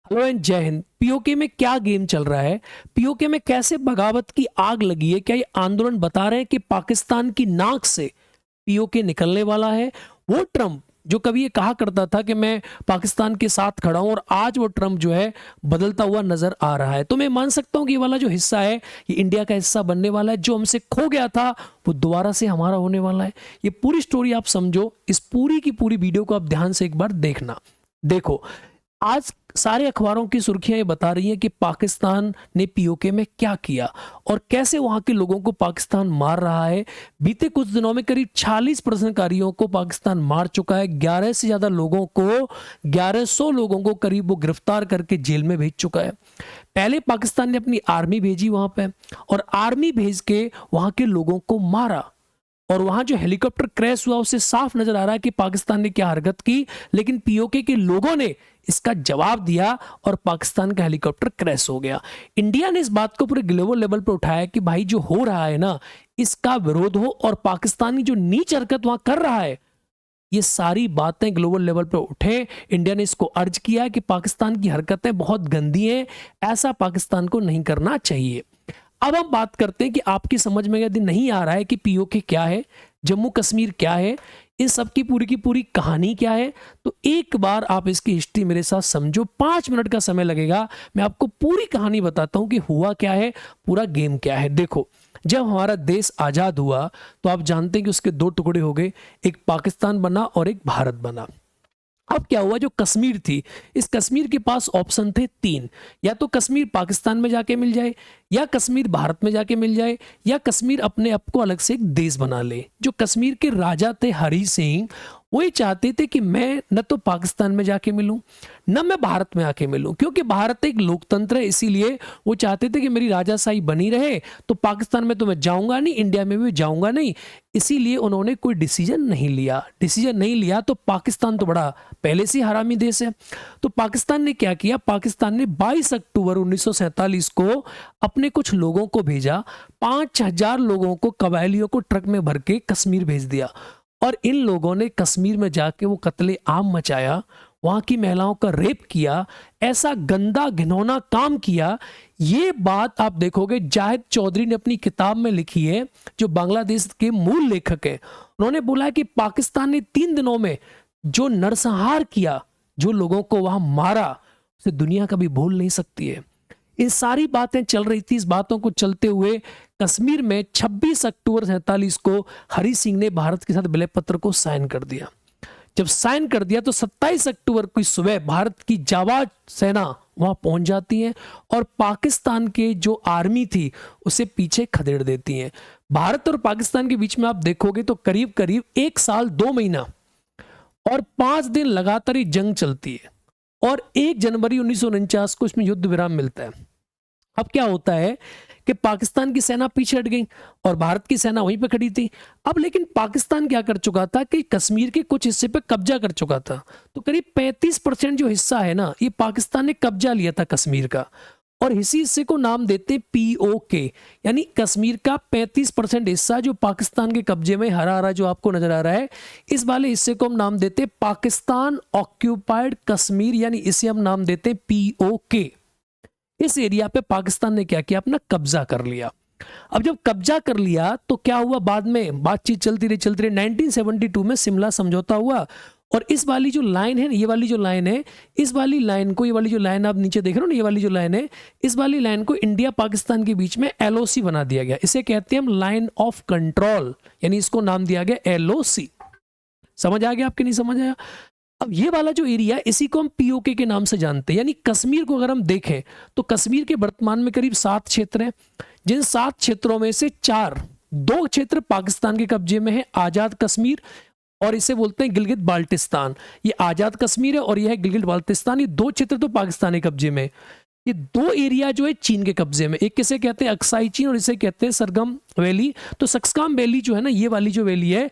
Hello and जय Hind. PoK में क्या गेम चल रहा है? पीओके में कैसे बगावत की आग लगी है? क्या ये आंदोलन बता रहे हैं कि पाकिस्तान की नाक से पीओके निकलने वाला है? वो ट्रंप जो कभी ये कहा करता था कि मैं पाकिस्तान के साथ खड़ा हूं, और आज वो ट्रंप जो है बदलता हुआ नजर आ रहा है। तो मैं मान सकता हूं कि ये वाला जो हिस्सा है ये इंडिया का हिस्सा बनने वाला है। जो हमसे खो गया था वो दोबारा से हमारा होने वाला है। ये पूरी स्टोरी आप समझो, इस पूरी की पूरी वीडियो को आप ध्यान से एक बार देखना। देखो, आज सारे अखबारों की सुर्खियां ये बता रही हैं कि पाकिस्तान ने पीओके में क्या किया और कैसे वहां के लोगों को पाकिस्तान मार रहा है। बीते कुछ दिनों में करीब 46 प्रदर्शनकारियों को पाकिस्तान मार चुका है। 11 से ज्यादा लोगों को, 1100 लोगों को करीब वो गिरफ्तार करके जेल में भेज चुका है। पहले पाकिस्तान ने अपनी आर्मी भेजी वहां पे, और आर्मी भेज के वहां के लोगों को मारा। और वहां जो हेलीकॉप्टर क्रैश हुआ उससे साफ नजर आ रहा है कि पाकिस्तान ने क्या हरकत की, लेकिन पीओके के लोगों ने इसका जवाब दिया और पाकिस्तान का हेलीकॉप्टर क्रैश हो गया। इंडिया ने इस बात को पूरे ग्लोबल लेवल पर उठाया कि भाई जो हो रहा है ना, इसका विरोध हो, और पाकिस्तानी जो नीच हरकत वहां कर रहा है, ये सारी बातें ग्लोबल लेवल पर उठे। इंडिया ने इसको अर्ज किया कि पाकिस्तान की हरकतें बहुत गंदी हैं, ऐसा पाकिस्तान को नहीं करना चाहिए। अब हम बात करते हैं कि आपकी समझ में यदि नहीं आ रहा है कि पीओके क्या है, जम्मू कश्मीर क्या है, इन सब की पूरी कहानी क्या है, तो एक बार आप इसकी हिस्ट्री मेरे साथ समझो। 5 मिनट का समय लगेगा, मैं आपको पूरी कहानी बताता हूं कि हुआ क्या है, पूरा गेम क्या है। देखो, जब हमारा देश आजाद हुआ तो आप जानते हैं कि उसके दो टुकड़े हो गए, एक पाकिस्तान बना और एक भारत बना। अब क्या हुआ, जो कश्मीर थी, इस कश्मीर के पास ऑप्शन थे तीन। या तो कश्मीर पाकिस्तान में जाके मिल जाए, या कश्मीर भारत में जाके मिल जाए, या कश्मीर अपने आप को अलग से एक देश बना ले। जो कश्मीर के राजा थे हरी सिंह, वो ये चाहते थे कि मैं न तो पाकिस्तान में जाके मिलूं, न मैं भारत में आके मिलूं, क्योंकि भारत एक लोकतंत्र है। इसीलिए वो चाहते थे कि मेरी राजाशाही बनी रहे, तो पाकिस्तान में तो मैं जाऊंगा नहीं, इंडिया में भी जाऊंगा नहीं। इसीलिए उन्होंने कोई डिसीजन नहीं लिया। तो पाकिस्तान तो बड़ा पहले से हरामी देश है। तो पाकिस्तान ने क्या किया, पाकिस्तान ने 22 अक्टूबर 1947 को अपने कुछ लोगों को भेजा। 5000 लोगों को, कबायलियों को ट्रक में भर के कश्मीर भेज दिया, और इन लोगों ने कश्मीर में जाके वो कत्ले आम मचाया, वहां की महिलाओं का रेप किया, ऐसा गंदा घिनौना काम किया। ये बात आप देखोगे जाहिद चौधरी ने अपनी किताब में लिखी है, जो बांग्लादेश के मूल लेखक है। उन्होंने बोला कि पाकिस्तान ने 3 दिनों में जो नरसंहार किया, जो लोगों को वहां मारा, उसे दुनिया कभी भूल नहीं सकती है। इन सारी बातें चल रही थी। इस बातों को चलते हुए कश्मीर में 26 अक्टूबर 47 को हरि सिंह ने भारत के साथ विलय पत्र को साइन कर दिया। जब साइन कर दिया तो 27 अक्टूबर की सुबह भारत की जाबाज सेना वहां पहुंच जाती है, और पाकिस्तान के जो आर्मी थी उसे पीछे खदेड़ देती है। भारत और पाकिस्तान के बीच में आप देखोगे तो करीब करीब 1 साल 2 महीना और 5 दिन लगातार ये जंग चलती है, और 1 जनवरी 1949 को इसमें युद्ध विराम मिलता है। अब क्या होता है कि पाकिस्तान की सेना पीछे हट गई और भारत की सेना वहीं पे खड़ी थी। अब लेकिन पाकिस्तान क्या कर चुका था कि कश्मीर के कुछ हिस्से पे कब्जा कर चुका था। तो करीब 35% जो हिस्सा है ना, ये पाकिस्तान ने कब्जा लिया था कश्मीर का, और इसी हिस्से को नाम देते पीओके। यानी कश्मीर का 35% हिस्सा जो पाकिस्तान के कब्जे में, हरा हरा जो आपको नजर आ रहा है, इस वाले हिस्से को हम नाम देते पाकिस्तान ऑक्यूपाइड कश्मीर, यानी इसे हम नाम देते पीओके। इस एरिया पे पाकिस्तान ने क्या किया, अपना कब्जा कर लिया। अब जब कब्जा कर लिया तो क्या हुआ, बाद में बातचीत चलती रही 1972 में सिमला समझौता हुआ। और इस वाली जो लाइन है, ये वाली जो लाइन है, इस वाली लाइन को, ये वाली जो लाइन आप नीचे देख रहे हो ना, ये वाली जो लाइन है, इस वाली लाइन को इंडिया पाकिस्तान के बीच में एलओसी बना दिया गया। इसे कहते हैं हम लाइन ऑफ कंट्रोल, यानी इसको नाम दिया गया एलओसी। समझ आ गया आपके, नहीं समझ आया? अब ये वाला जो एरिया, इसी को हम पीओके के नाम से जानते हैं। यानी कश्मीर को अगर हम देखें तो कश्मीर के वर्तमान में करीब 7 क्षेत्र हैं, जिन 7 क्षेत्रों में से 2 क्षेत्र पाकिस्तान के कब्जे में है, आजाद कश्मीर, और इसे बोलते हैं गिलगित बाल्टिस्तान। ये आजाद कश्मीर है और यह है गिलगित बाल्टिस्तान। ये 2 क्षेत्र तो पाकिस्तान के कब्जे में। ये 2 एरिया जो है चीन के कब्जे में। एक किसे कहते हैं अक्साई चीन, और इसे कहते हैं सरगम वैली। तो सक्सकाम वैली जो है ना, ये वाली जो वैली है,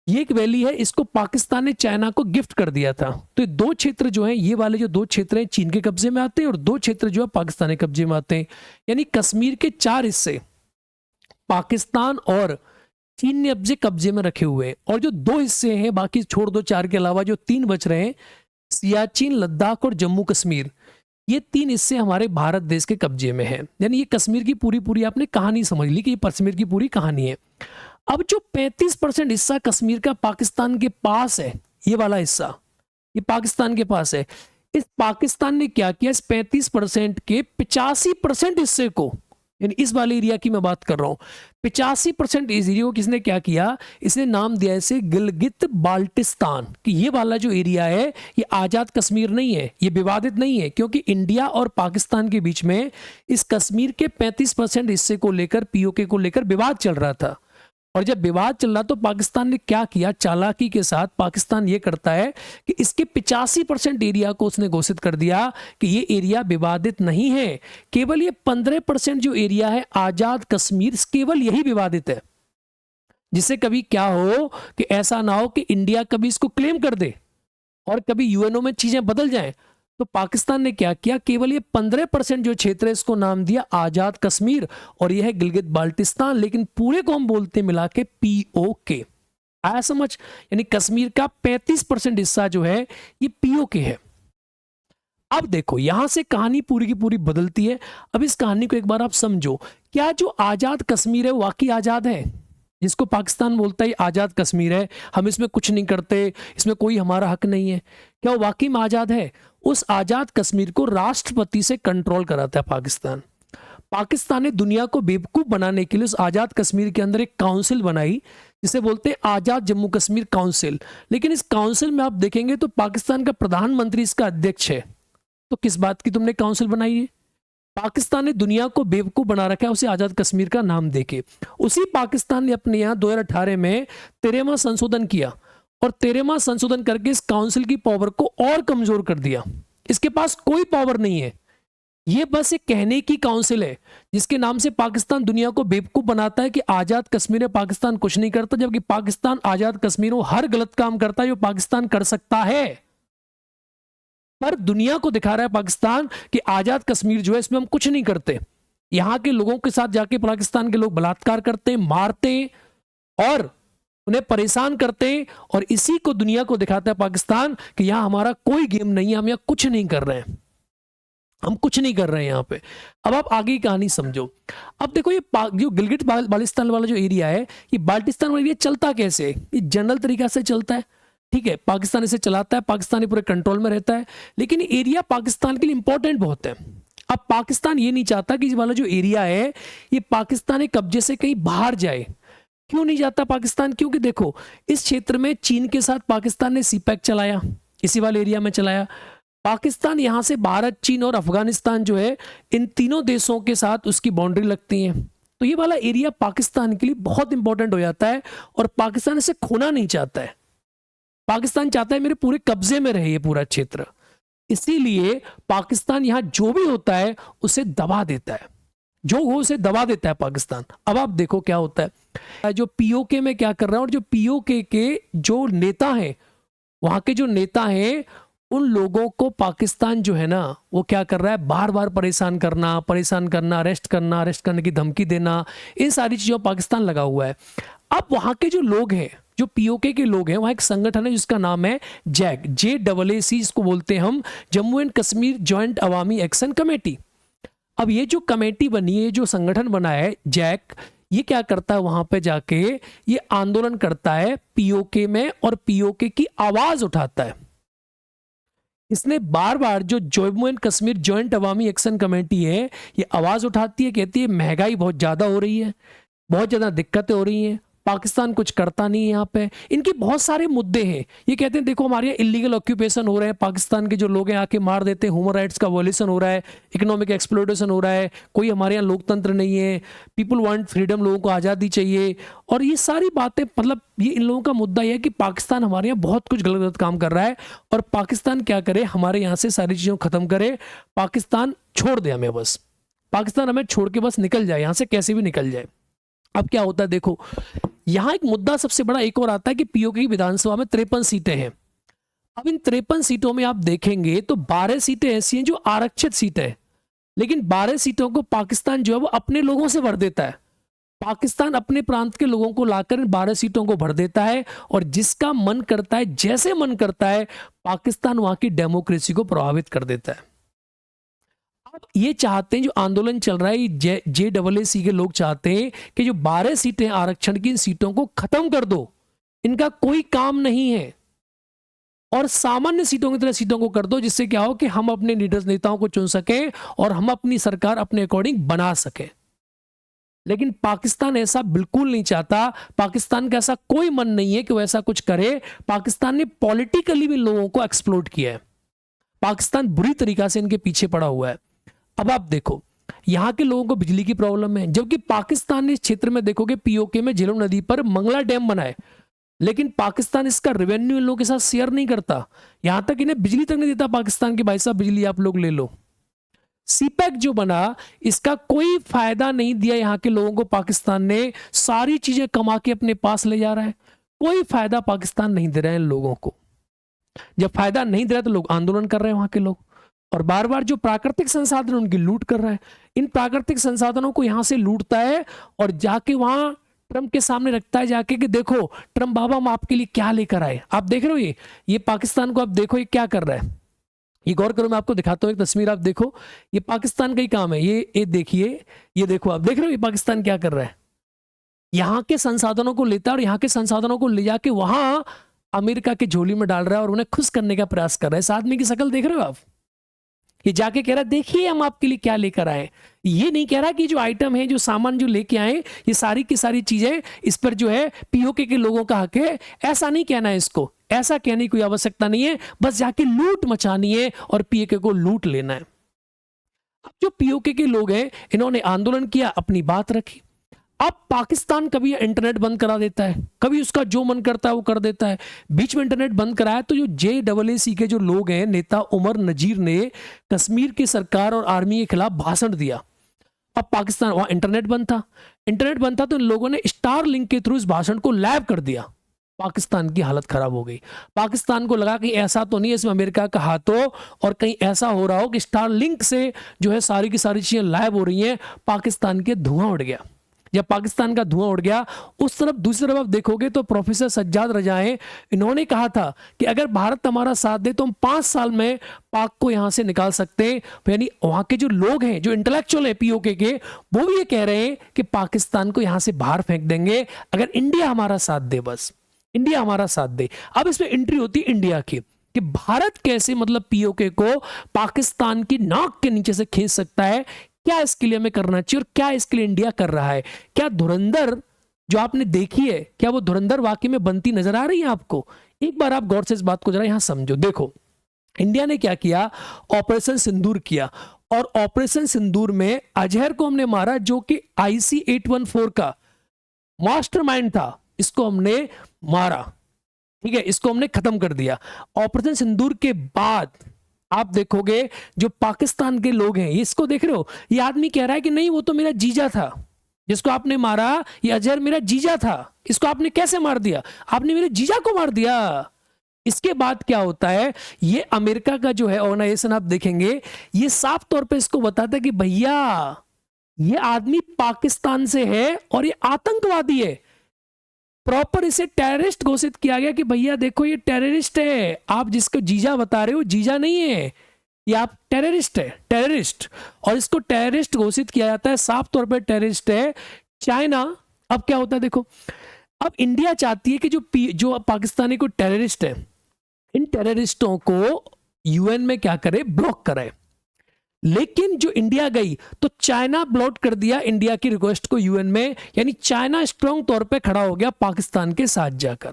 ये एक वैली है, इसको पाकिस्तान ने चाइना को गिफ्ट कर दिया था। तो ये 2 क्षेत्र जो हैं, ये वाले जो 2 क्षेत्र हैं चीन के कब्जे में आते हैं, और 2 क्षेत्र जो है पाकिस्तान के कब्जे में आते हैं। यानी कश्मीर के 4 हिस्से पाकिस्तान और चीन ने अपने कब्जे में रखे हुए हैं, और जो 2 हिस्से हैं, बाकी छोड़ दो 4 के अलावा जो 3 बच रहे हैं, सियाचिन, लद्दाख और जम्मू कश्मीर, ये 3 हिस्से हमारे भारत देश के कब्जे में हैं। यानी ये कश्मीर की पूरी पूरी आपने कहानी समझ ली कि ये कश्मीर की पूरी कहानी है। अब जो 35% हिस्सा कश्मीर का पाकिस्तान के पास है, ये वाला हिस्सा ये पाकिस्तान के पास है। इस पाकिस्तान ने क्या किया, इस 35% के 85% हिस्से को, यानी इस वाले एरिया की मैं बात कर रहा हूं, 85% इस एरिया को किसने क्या किया, इसने नाम दिया इसे गिलगित बाल्टिस्तान, कि ये वाला जो एरिया है ये आजाद कश्मीर नहीं है, ये विवादित नहीं है, क्योंकि इंडिया और पाकिस्तान के बीच में इस कश्मीर के 35% हिस्से को लेकर, पीओके को लेकर विवाद चल रहा था। और जब विवाद चल रहा तो पाकिस्तान ने क्या किया, चालाकी के साथ पाकिस्तान ये करता है कि इसके 85% एरिया को उसने घोषित कर दिया कि ये एरिया विवादित नहीं है, केवल ये 15% जो एरिया है आजाद कश्मीर, केवल यही विवादित है। जिससे कभी क्या हो कि ऐसा ना हो कि इंडिया कभी इसको क्लेम कर दे और कभी यूएनओ में चीजें बदल जाएं। तो पाकिस्तान ने क्या किया, केवल ये 15% जो क्षेत्र है इसको नाम दिया आजाद कश्मीर, और यह है गिलगित बाल्टिस्तान, लेकिन पूरे को हम बोलते मिला के पीओके। आया समझ? यानी कश्मीर का 35% हिस्सा जो है ये पीओके है। अब देखो यहां से कहानी पूरी की पूरी बदलती है। अब इस कहानी को एक बार आप समझो, क्या जो आजाद कश्मीर है वाकई आजाद है? जिसको पाकिस्तान बोलता है आजाद कश्मीर है, हम इसमें कुछ नहीं करते, इसमें कोई हमारा हक नहीं है, क्या वो वाकई में आजाद है? उस आजाद कश्मीर को राष्ट्रपति से कंट्रोल कराता है पाकिस्तान। पाकिस्तान ने दुनिया को बेवकूफ बनाने के लिए उस आजाद कश्मीर के अंदर एक काउंसिल बनाई जिसे बोलते हैं आजाद जम्मू कश्मीर काउंसिल। लेकिन इस काउंसिल में आप देखेंगे तो पाकिस्तान का प्रधानमंत्री इसका अध्यक्ष है। तो किस बात की तुमने काउंसिल बनाई है? पाकिस्तान ने दुनिया को बेवकूफ बना रखा है उसे आजाद कश्मीर का नाम देके। उसी पाकिस्तान ने अपने यहाँ 2018 में 13वां संशोधन किया, और 13वां संशोधन करके इस काउंसिल की पावर को और कमजोर कर दिया। इसके पास कोई पावर नहीं है, ये बस एक कहने की काउंसिल है जिसके नाम से पाकिस्तान दुनिया को बेवकूफ बनाता है कि आजाद कश्मीर में पाकिस्तान कुछ नहीं करता, जबकि पाकिस्तान आजाद कश्मीर में हर गलत काम करता है जो पाकिस्तान कर सकता है। पर दुनिया को दिखा रहा है पाकिस्तान कि आजाद कश्मीर जो है इसमें हम कुछ नहीं करते। यहां के लोगों के साथ जाके पाकिस्तान के लोग बलात्कार करते, मारते और उन्हें परेशान करते, और इसी को दुनिया को दिखाता है पाकिस्तान कि यहां हमारा कोई गेम नहीं है, हम यहां कुछ नहीं कर रहे हैं, हम कुछ नहीं कर रहे हैं यहां पे। अब आप आगे की कहानी समझो। अब देखो ये जो गिलगित बाल्टिस्तान वाला जो एरिया है, ये बाल्टिस्तान वाला एरिया चलता कैसे? ये जनरल तरीका से चलता है, ठीक है, पाकिस्तान इसे चलाता है, पाकिस्तानी पूरे कंट्रोल में रहता है, लेकिन एरिया पाकिस्तान के लिए इंपॉर्टेंट बहुत है। अब पाकिस्तान ये नहीं चाहता कि ये वाला जो एरिया है ये पाकिस्तानी कब्जे से कहीं बाहर जाए। क्यों नहीं जाता पाकिस्तान? क्योंकि देखो इस क्षेत्र में चीन के साथ पाकिस्तान ने सीपैक चलाया, इसी वाले एरिया में चलाया। पाकिस्तान यहां से भारत, चीन और अफगानिस्तान जो है, इन तीनों देशों के साथ उसकी बाउंड्री लगती है। तो ये वाला एरिया पाकिस्तान के लिए बहुत इंपॉर्टेंट हो जाता है, और पाकिस्तान इसे खोना नहीं चाहता है। पाकिस्तान चाहता है मेरे पूरे कब्जे में रहे ये पूरा क्षेत्र, इसीलिए पाकिस्तान यहां जो भी होता है उसे दबा देता है, जो हो उसे दबा देता है पाकिस्तान। अब आप देखो क्या होता है, जो पीओके में क्या कर रहा है, और जो पीओके के जो नेता हैं, वहां के जो नेता हैं, उन लोगों को पाकिस्तान जो है ना वो क्या कर रहा है, बार बार परेशान करना, अरेस्ट करने की धमकी देना, इन सारी चीजों पाकिस्तान लगा हुआ है। अब वहां के जो लोग हैं, जो पीओके के लोग हैं, वहां एक संगठन है जिसका नाम है जैक, JAAC इसको बोलते हैं हम, Jammu and Kashmir joint Awami action committee. अब ये जो कमेटी बनी है, जो संगठन बना है जैक, ये क्या करता है, वहां पे जाके ये आंदोलन करता है पीओके में, और पीओके की आवाज उठाता है। इसने बार बार जो Jammu and Kashmir joint Awami action committee है ये आवाज उठाती है, कहती है महंगाई बहुत ज्यादा हो रही है, बहुत ज्यादा दिक्कतें हो रही हैं, पाकिस्तान कुछ करता नहीं है यहाँ पे। इनके बहुत सारे मुद्दे हैं। ये कहते हैं देखो हमारे यहाँ इलीगल ऑक्यूपेशन हो रहे हैं, पाकिस्तान के जो लोग हैं आके मार देते हैं, ह्यूमन राइट्स का वॉयलेशन हो रहा है, इकोनॉमिक एक्सप्लॉयटेशन हो रहा है, कोई हमारे यहाँ लोकतंत्र नहीं है, पीपल वांट फ्रीडम, लोगों को आज़ादी चाहिए। और ये सारी बातें, मतलब ये इन लोगों का मुद्दा यह है कि पाकिस्तान हमारे यहाँ बहुत कुछ गलत गलत काम कर रहा है, और पाकिस्तान क्या करे, हमारे यहाँ से सारी चीज़ों को ख़त्म करे, पाकिस्तान छोड़ दे हमें, बस पाकिस्तान हमें छोड़ के बस निकल जाए यहाँ से, कैसे भी निकल जाए। अब क्या होता है देखो, यहां एक मुद्दा सबसे बड़ा एक और आता है कि पीओके की विधानसभा में 53 सीटें हैं। अब इन 53 सीटों में आप देखेंगे तो 12 सीटें ऐसी हैं जो आरक्षित सीटें हैं, लेकिन 12 सीटों को पाकिस्तान जो है वो अपने लोगों से भर देता है। पाकिस्तान अपने प्रांत के लोगों को लाकर इन 12 सीटों को भर देता है, और जिसका मन करता है, जैसे मन करता है, पाकिस्तान वहां की डेमोक्रेसी को प्रभावित कर देता है। अब ये चाहते हैं, जो आंदोलन चल रहा है, JAA के लोग चाहते हैं कि जो 12 सीटें आरक्षण की, इन सीटों को खत्म कर दो, इनका कोई काम नहीं है, और सामान्य सीटों की तरह सीटों को कर दो, जिससे क्या हो कि हम अपने लीडर्स, नेताओं को चुन सकें और हम अपनी सरकार अपने अकॉर्डिंग बना सकें। लेकिन पाकिस्तान ऐसा बिल्कुल नहीं चाहता। पाकिस्तान का ऐसा कोई मन नहीं है कि वो ऐसा कुछ करे। पाकिस्तान ने पॉलिटिकली भी लोगों को एक्सप्लोइट किया है। पाकिस्तान बुरी तरीका से इनके पीछे पड़ा हुआ है। अब आप देखो, यहां के लोगों को बिजली की प्रॉब्लम है, जबकि पाकिस्तान ने इस क्षेत्र में देखोगे POK में झेलम नदी पर मंगला डैम बना है, लेकिन पाकिस्तान इसका रेवेन्यू इन लोगों के साथ शेयर नहीं करता। यहां तक इन्हें बिजली तक नहीं देता पाकिस्तान की, भाई साहब बिजली आप लोग ले लो। CPEC जो बना, इसका कोई फायदा नहीं दिया यहां के लोगों को। पाकिस्तान ने सारी चीजें कमा के अपने पास ले जा रहा है, कोई फायदा पाकिस्तान नहीं दे रहा है इन लोगों को। जब फायदा नहीं दे रहा तो लोग आंदोलन कर रहे हैं वहां के लोग, और बार बार जो प्राकृतिक संसाधन उनकी लूट कर रहा है। इन प्राकृतिक संसाधनों को यहां से लूटता है और जाके वहां ट्रंप के सामने रखता है जाके कि देखो ट्रंप बाबा, हम आपके लिए क्या लेकर आए। आप देख रहे हो ये पाकिस्तान को, आप देखो ये क्या कर रहा है। ये गौर करो, मैं आपको दिखाता हूं एक तस्वीर, आप देखो, ये पाकिस्तान का ही काम है। ये देखिए, ये देखो, आप देख रहे हो ये पाकिस्तान क्या कर रहा है। यहां के संसाधनों को लेता है और यहां के संसाधनों को ले जाके वहां अमेरिका के झोली में डाल रहा है और उन्हें खुश करने का प्रयास कर रहा है। इस आदमी की शक्ल देख रहे हो आप। ये जाके कह रहा है देखिए हम आपके लिए क्या लेकर आए। ये नहीं कह रहा कि जो आइटम है, जो सामान जो लेके आए, ये सारी की सारी चीजें इस पर जो है POK के लोगों का हक है, ऐसा नहीं कहना है इसको। ऐसा कहने की कोई आवश्यकता नहीं है, बस जाके लूट मचानी है और POK को लूट लेना है। अब जो POK के लोग हैं, इन्होंने आंदोलन किया, अपनी बात रखी। अब पाकिस्तान कभी इंटरनेट बंद करा देता है, कभी उसका जो मन करता है वो कर देता है। बीच में इंटरनेट बंद कराया तो जो JAA के जो लोग हैं, नेता उमर नजीर ने कश्मीर की सरकार और आर्मी के खिलाफ भाषण दिया। अब पाकिस्तान, वहां इंटरनेट बंद था, तो इन लोगों ने स्टार लिंक के थ्रू इस भाषण को लाइव कर दिया। पाकिस्तान की हालत खराब हो गई। पाकिस्तान को लगा कि ऐसा तो नहीं है इसमें अमेरिका का हाथ हो, और कहीं ऐसा हो रहा हो कि स्टार लिंक से जो है सारी की सारी चीजें लाइव हो रही हैं। पाकिस्तान के धुआं उड़ गया। जब पाकिस्तान का धुआं उड़ गया, उस तरफ दूसरी तरफ आप देखोगे तो प्रोफेसर सज्जाद रजाए, इन्होंने कहा था कि अगर भारत हमारा साथ दे तो हम 5 साल में पाक को यहां से निकाल सकते हैं। यानी वहां के जो लोग हैं, जो इंटेलेक्चुअल है POK के, वो भी ये कह रहे हैं कि पाकिस्तान को यहां से बाहर फेंक देंगे अगर इंडिया हमारा साथ दे, बस इंडिया हमारा साथ दे। अब इसमें एंट्री होती है इंडिया की कि भारत कैसे मतलब POK को पाकिस्तान की नाक के नीचे से खींच सकता है। क्या इसके लिए हमें करना चाहिए और क्या इसके लिए इंडिया कर रहा है। क्या धुरंधर जो आपने देखी है, क्या वो धुरंधर वाकई में बनती नजर आ रही है आपको? एक बार आप गौर से इस बात को जरा यहां समझो। देखो इंडिया ने क्या किया, ऑपरेशन सिंदूर किया, और ऑपरेशन सिंदूर में अजहर को हमने मारा, जो कि IC-814 का मास्टरमाइंड था। इसको हमने मारा, ठीक है, इसको हमने खत्म कर दिया। ऑपरेशन सिंदूर के बाद आप देखोगे जो पाकिस्तान के लोग हैं, इसको देख रहे हो, ये आदमी कह रहा है कि नहीं वो तो मेरा जीजा था, जिसको आपने मारा ये अजहर मेरा जीजा था, इसको आपने कैसे मार दिया, आपने मेरे जीजा को मार दिया। इसके बाद क्या होता है, ये अमेरिका का जो है ऑर्गेनाइजेशन आप देखेंगे, ये साफ तौर पे इसको बताता है कि भैया ये आदमी पाकिस्तान से है और ये आतंकवादी है। प्रॉपर इसे टेररिस्ट घोषित किया गया कि भैया देखो ये टेररिस्ट है, आप जिसको जीजा बता रहे हो जीजा नहीं है, ये आप टेररिस्ट है, टेररिस्ट। और इसको टेररिस्ट घोषित किया जाता है, साफ तौर पे टेररिस्ट है चाइना। अब क्या होता है देखो, अब इंडिया चाहती है कि जो पाकिस्तानी को टेररिस्ट है, इन टेररिस्टों को UN में क्या करे, ब्लॉक करे। लेकिन जो इंडिया गई तो चाइना ब्लॉक कर दिया इंडिया की रिक्वेस्ट को UN में, यानी चाइना स्ट्रांग तौर पे खड़ा हो गया पाकिस्तान के साथ जाकर।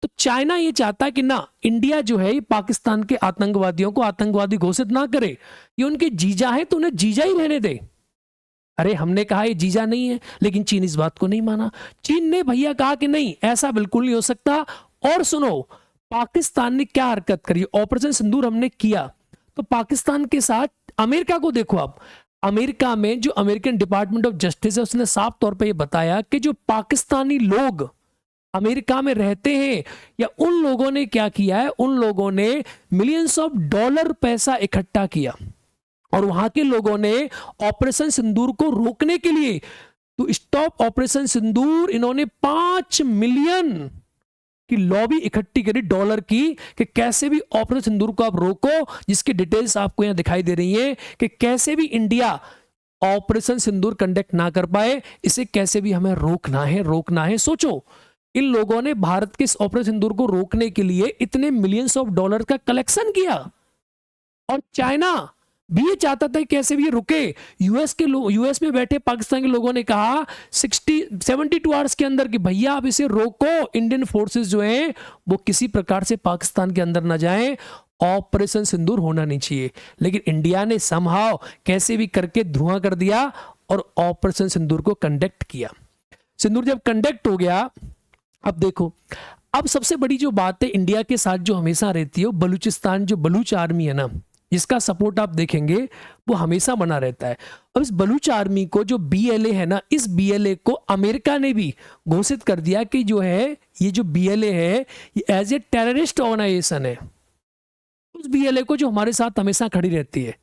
तो चाइना ये चाहता है कि ना इंडिया जो है ये पाकिस्तान के आतंकवादियों को आतंकवादी घोषित ना करे, ये उनके जीजा है तो उन्हें जीजा ही रहने दे। अरे हमने कहा ये जीजा नहीं है, लेकिन चीन इस बात को नहीं माना। चीन ने भैया कहा कि नहीं ऐसा बिल्कुल नहीं हो सकता। और सुनो पाकिस्तान ने क्या हरकत करी, ऑपरेशन सिंदूर हमने किया तो पाकिस्तान के साथ अमेरिका को देखो। आप अमेरिका में जो अमेरिकन डिपार्टमेंट ऑफ जस्टिस है उसने साफ तौर पे ये बताया कि जो पाकिस्तानी लोग अमेरिका में रहते हैं या उन लोगों ने क्या किया है, उन लोगों ने मिलियंस ऑफ डॉलर पैसा इकट्ठा किया और वहां के लोगों ने ऑपरेशन सिंदूर को रोकने के लिए, तो स्टॉप ऑपरेशन सिंदूर, इन्होंने $5 मिलियन कि लॉबी इकट्ठी करी डॉलर की कि कैसे भी ऑपरेशन सिंदूर को आप रोको, जिसकी डिटेल्स आपको यहां दिखाई दे रही हैं कि कैसे भी इंडिया ऑपरेशन सिंदूर कंडक्ट ना कर पाए, इसे कैसे भी हमें रोकना है, रोकना है। सोचो इन लोगों ने भारत के इस ऑपरेशन सिंदूर को रोकने के लिए इतने मिलियंस ऑफ डॉलर का कलेक्शन किया, और चाइना भी ये चाहता था कि कैसे भी ये रुके। यूएस में बैठे पाकिस्तान के लोगों ने कहा 72 आवर्स के अंदर कि भैया आप इसे रोको, इंडियन फोर्सेस जो हैं वो किसी प्रकार से पाकिस्तान के अंदर ना जाएं, ऑपरेशन सिंदूर होना नहीं चाहिए। लेकिन इंडिया ने समहाउ कैसे भी करके धुआं कर दिया और ऑपरेशन सिंदूर को कंडक्ट किया। सिंदूर जब कंडक्ट हो गया, अब देखो, अब सबसे बड़ी जो बात है इंडिया के साथ जो हमेशा रहती है वो बलूचिस्तान, जो बलूच आर्मी है ना, जिसका सपोर्ट आप देखेंगे वो हमेशा बना रहता है। अब इस बलूच आर्मी को जो बीएलए है ना, इस बीएलए को अमेरिका ने भी घोषित कर दिया कि जो है ये जो बीएलए है ये एज ए टेररिस्ट ऑर्गेनाइजेशन है। उस बीएलए को जो हमारे साथ हमेशा खड़ी रहती है,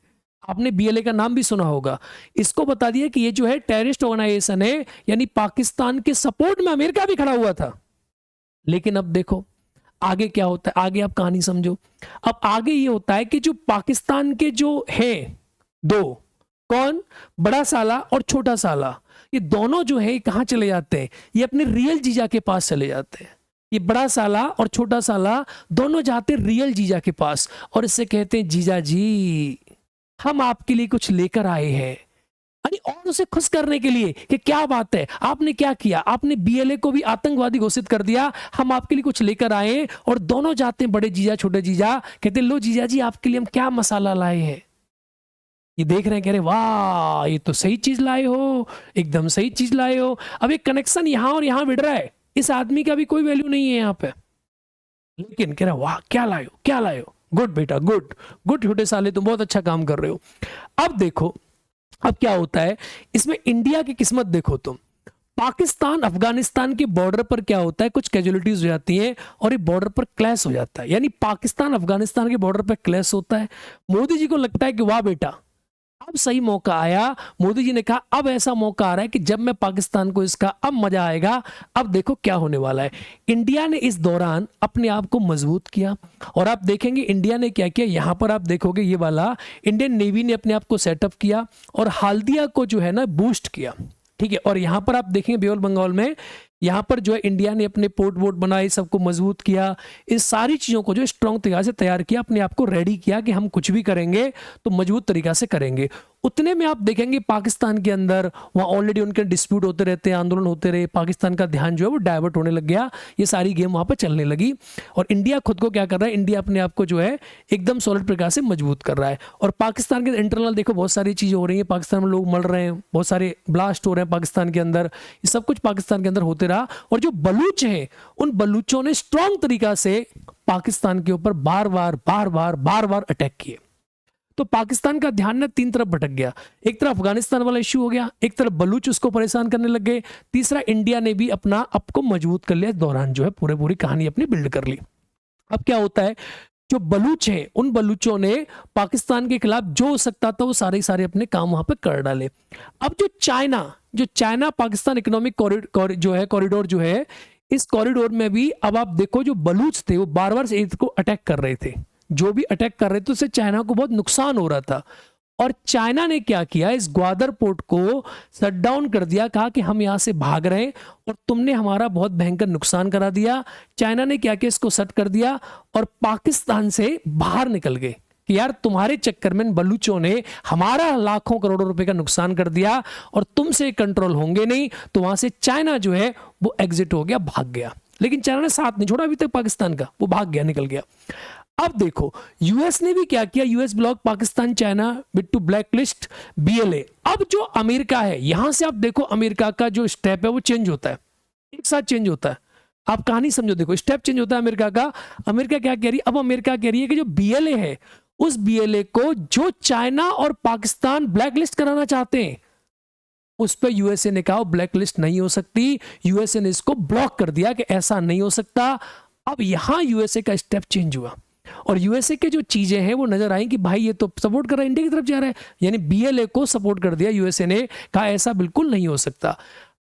आपने बीएलए का नाम भी सुना होगा, इसको बता दिया कि ये जो है टेररिस्ट ऑर्गेनाइजेशन है, यानी पाकिस्तान के सपोर्ट में अमेरिका भी खड़ा हुआ था। लेकिन अब देखो आगे क्या होता है, आगे आप कहानी समझो। अब आगे ये होता है कि जो पाकिस्तान के जो है दो, कौन, बड़ा साला और छोटा साला, ये दोनों जो है कहां चले जाते हैं, ये अपने रियल जीजा के पास चले जाते हैं। ये बड़ा साला और छोटा साला दोनों जाते हैं रियल जीजा के पास और इससे कहते हैं जीजा जी हम आपके लिए कुछ लेकर आए हैं, और उसे खुश करने के लिए कि क्या बात है, आपने क्या किया, आपने बीएलए को भी आतंकवादी घोषित कर दिया, हम आपके लिए कुछ लेकर आए। और दोनों जाते हैं बड़े जीजा छोटे जीजा, कहते लो जीजा जी आपके लिए हम क्या मसाला लाए हैं। ये देख रहे हैं, कह रहे वाह ये तो सही चीज लाए हो, एकदम सही चीज लाए हो। अब एक कनेक्शन यहां और यहां बिड़ रहा है, इस आदमी का भी कोई वैल्यू नहीं है यहां पे, लेकिन कह रहा वाह क्या लाए हो, क्या लाए हो, गुड बेटा गुड गुड, छोटे साले तुम बहुत अच्छा काम कर रहे हो। अब देखो अब क्या होता है इसमें, इंडिया की किस्मत देखो तुम, पाकिस्तान अफगानिस्तान के बॉर्डर पर क्या होता है, कुछ कैजुअलिटीज हो जाती हैं और ये बॉर्डर पर क्लैश हो जाता है, यानी पाकिस्तान अफगानिस्तान के बॉर्डर पर क्लैश होता है। मोदी जी को लगता है कि वाह बेटा अब सही मौका आया, मोदी जी ने कहा अब ऐसा मौका आ रहा है कि जब मैं पाकिस्तान को इसका अब मजा आएगा, अब देखो क्या होने वाला है। इंडिया ने इस दौरान अपने आप को मजबूत किया और आप देखेंगे इंडिया ने क्या किया, यहां पर आप देखोगे ये वाला इंडियन नेवी ने अपने आप को सेटअप किया और हाल्दिया को जो है ना बूस्ट किया, ठीक है। और यहां पर आप देखेंगे बे ऑफ बंगाल में यहाँ पर जो है इंडिया ने अपने पोर्ट वोट बनाए, सबको मजबूत किया, इस सारी चीज़ों को जो स्ट्रॉन्ग तरीके से तैयार किया, अपने आप को रेडी किया कि हम कुछ भी करेंगे तो मजबूत तरीका से करेंगे। उतने में आप देखेंगे पाकिस्तान के अंदर वहाँ ऑलरेडी उनके डिस्प्यूट होते रहते हैं, आंदोलन होते रहे, पाकिस्तान का ध्यान जो है वो डाइवर्ट होने लग गया, ये सारी गेम वहाँ पर चलने लगी और इंडिया खुद को क्या कर रहा है, इंडिया अपने आप को जो है एकदम सॉलिड प्रकार से मजबूत कर रहा है। और पाकिस्तान के इंटरनल देखो बहुत सारी चीज़ें हो रही हैं, पाकिस्तान में लोग मर रहे हैं, बहुत सारे ब्लास्ट हो रहे हैं पाकिस्तान के अंदर, ये सब कुछ पाकिस्तान के अंदर होते रहा। और जो बलूच हैं उन बलूचों ने स्ट्रॉन्ग तरीका से पाकिस्तान के ऊपर बार बार अटैक किए। तो पाकिस्तान का ध्यान ना तीन तरफ भटक गया, एक तरफ अफगानिस्तान वाला इश्यू हो गया, एक तरफ बलूच उसको परेशान करने लग गए, तीसरा इंडिया ने भी अपना आप को मजबूत कर लिया, इस दौरान जो है पूरी कहानी अपनी बिल्ड कर ली। अब क्या होता है, जो बलूच हैं उन बलूचों ने पाकिस्तान के खिलाफ जो हो सकता था वो सारे अपने काम वहां पे कर डाले। अब जो चाइना पाकिस्तान इकोनॉमिक कॉरिडोर जो है, इस कॉरिडोर में भी अब आप देखो जो बलूच थे वो बार को अटैक कर रहे थे, जो भी अटैक कर रहे थे उससे चाइना को बहुत नुकसान हो रहा था। और चाइना ने क्या किया, इस ग्वादर पोर्ट को शट डाउन कर दिया, कहा कि हम यहां से भाग रहे हैं और तुमने हमारा बहुत भयंकर नुकसान करा दिया। चाइना ने क्या किया, इसको शट कर दिया और पाकिस्तान से बाहर निकल गए कि यार तुम्हारे चक्कर में बलूचों ने हमारा लाखों करोड़ों रुपए का नुकसान कर दिया और तुमसे कंट्रोल होंगे नहीं। तो वहां से चाइना जो है वो एग्जिट हो गया, भाग गया। लेकिन चाइना ने साथ नहीं छोड़ा अभी तक पाकिस्तान का, वो भाग गया, निकल गया। अब देखो यूएस ने भी क्या किया, US block Pakistan China with two black list BLA. अब जो अमेरिका है, यहां से आप देखो अमेरिका का जो स्टेप है वो चेंज होता है, एक साथ चेंज होता है। आप कहानी समझो, देखो स्टेप चेंज होता है अमेरिका का। अमेरिका क्या कह रही है, अब अमेरिका कह रही है कि जो बीएलए है उस बीएलए को जो चाइना और पाकिस्तान ब्लैक लिस्ट कराना चाहते हैं उस पर यूएसए ने कहा ब्लैक लिस्ट नहीं हो सकती, यूएसए ने इसको ब्लॉक कर दिया कि ऐसा नहीं हो सकता। अब यहां यूएसए का स्टेप चेंज हुआ और यूएसए के जो चीजें हैं वो नजर आई कि भाई ये तो सपोर्ट कर रहा है, इंडिया की तरफ जा रहा है, यानी बीएलए को सपोर्ट कर दिया यूएसए ने, कहा ऐसा बिल्कुल नहीं हो सकता।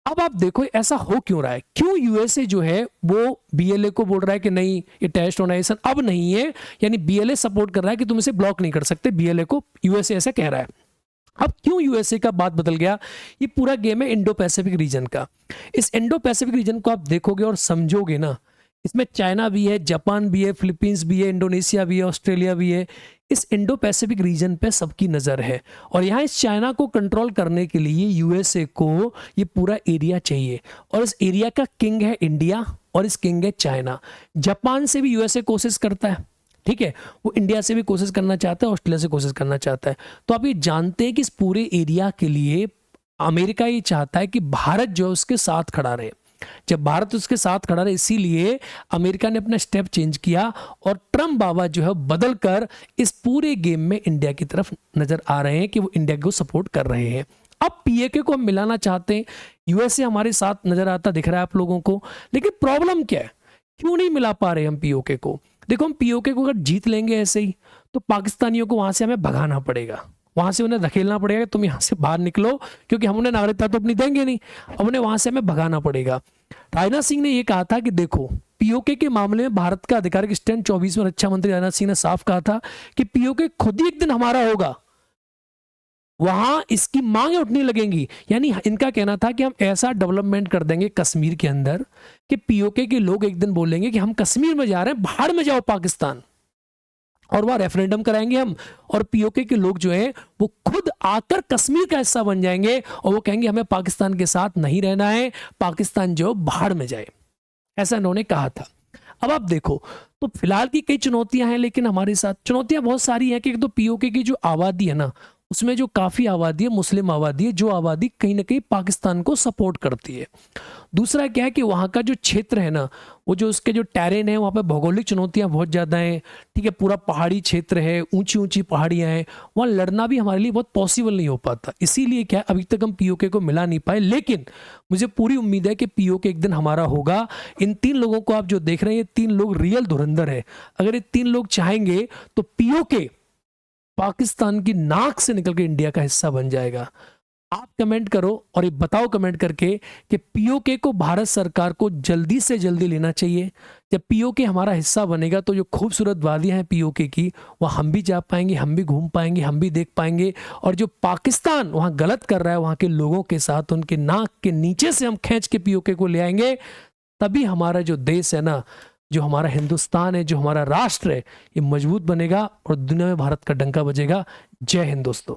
अब आप देखो ऐसा हो क्यों रहा है, क्यों यूएसए जो है वो बीएलए को बोल रहा है कि नहीं ये टेररिस्ट ऑर्गेनाइजेशन अब नहीं है, यानी बीएलए सपोर्ट कर रहा है कि तुम इसे ब्लॉक नहीं कर सकते, बीएलए को यूएसए ऐसा कह रहा है। अब क्यों यूएसए का बात बदल गया, ये पूरा गेम है इंडो पैसिफिक रीजन का। इस इंडो पैसिफिक रीजन को आप देखोगे और समझोगे ना, इसमें चाइना भी है, जापान भी है, फिलीपींस भी है, इंडोनेशिया भी है, ऑस्ट्रेलिया भी है। इस इंडो पैसिफिक रीजन पे सबकी नज़र है और यहाँ इस चाइना को कंट्रोल करने के लिए यूएसए को ये पूरा एरिया चाहिए और इस एरिया का किंग है इंडिया और इस किंग है चाइना। जापान से भी यूएसए कोशिश करता है, ठीक है, वो इंडिया से भी कोशिश करना चाहता है, ऑस्ट्रेलिया से कोशिश करना चाहता है। तो आप ये जानते हैं कि इस पूरे एरिया के लिए अमेरिका ये चाहता है कि भारत जो है उसके साथ खड़ा रहे। जब भारत उसके साथ खड़ा रहे इसीलिए अमेरिका ने अपना स्टेप चेंज किया और ट्रम्प बाबा जो है बदल कर इस पूरे गेम में इंडिया की तरफ नजर आ रहे हैं कि वो इंडिया को सपोर्ट कर रहे हैं। अब पीएके को हम मिलाना चाहते हैं, यूएसए हमारे साथ नजर आता दिख रहा है आप लोगों को, लेकिन प्रॉब्लम क्या है, क्यों नहीं मिला पा रहे हम पीओके को। देखो हम पीओके को अगर जीत लेंगे ऐसे ही तो पाकिस्तानियों को वहां से हमें भगाना पड़ेगा, वहां से उन्हें धकेलना पड़ेगा कि तुम यहाँ से बाहर निकलो, क्योंकि हम उन्हें नागरिकता तो अपनी देंगे नहीं, अब उन्हें वहां से हमें भगाना पड़ेगा। राजनाथ सिंह ने यह कहा था कि देखो पीओके के मामले में भारत का आधिकारिक स्टैंड 24 में रक्षा मंत्री राजनाथ सिंह ने साफ कहा था कि पीओके खुद ही एक दिन हमारा होगा, वहां इसकी मांगें उठने लगेंगी। यानी इनका कहना था कि हम ऐसा डेवलपमेंट कर देंगे कश्मीर के अंदर कि पीओके के लोग एक दिन बोलेंगे कि हम कश्मीर में जा रहे हैं, बाहर में जाओ पाकिस्तान, और वह रेफरेंडम कराएंगे हम, और पीओके के लोग जो हैं वो खुद आकर कश्मीर का हिस्सा बन जाएंगे और वो कहेंगे हमें पाकिस्तान के साथ नहीं रहना है, पाकिस्तान जो बाहर में जाए, ऐसा इन्होंने कहा था। अब आप देखो तो फिलहाल की कई चुनौतियां हैं, लेकिन हमारे साथ चुनौतियां बहुत सारी हैं कि तो पीओके की जो आबादी है ना उसमें जो काफ़ी आबादी है मुस्लिम आबादी है, जो आबादी कहीं ना कहीं पाकिस्तान को सपोर्ट करती है। दूसरा क्या है कि वहाँ का जो क्षेत्र है ना, वो जो उसके जो टेरेन है वहाँ पे भौगोलिक चुनौतियाँ बहुत ज़्यादा हैं, ठीक है, पूरा पहाड़ी क्षेत्र है, ऊंची ऊंची पहाड़ियाँ हैं, वहाँ लड़ना भी हमारे लिए बहुत पॉसिबल नहीं हो पाता। इसीलिए क्या है अभी तक हम पीओके को मिला नहीं पाए, लेकिन मुझे पूरी उम्मीद है कि पीओके एक दिन हमारा होगा। इन 3 लोगों को आप जो देख रहे हैं ये 3 लोग रियल धुरंधर है। अगर ये 3 लोग चाहेंगे तो पीओके पाकिस्तान की नाक से निकल के इंडिया का हिस्सा बन जाएगा। आप कमेंट करो और ये बताओ कमेंट करके कि पीओके को भारत सरकार को जल्दी से जल्दी लेना चाहिए। जब पीओके हमारा हिस्सा बनेगा तो जो खूबसूरत वादियां हैं पीओके की, वह हम भी जा पाएंगे, हम भी घूम पाएंगे, हम भी देख पाएंगे, और जो पाकिस्तान वहां गलत कर रहा है वहां के लोगों के साथ, उनके नाक के नीचे से हम खींच के पीओके को ले आएंगे। तभी हमारा जो देश है ना, जो हमारा हिंदुस्तान है, जो हमारा राष्ट्र है, ये मजबूत बनेगा और दुनिया में भारत का डंका बजेगा। जय हिंद दोस्तों।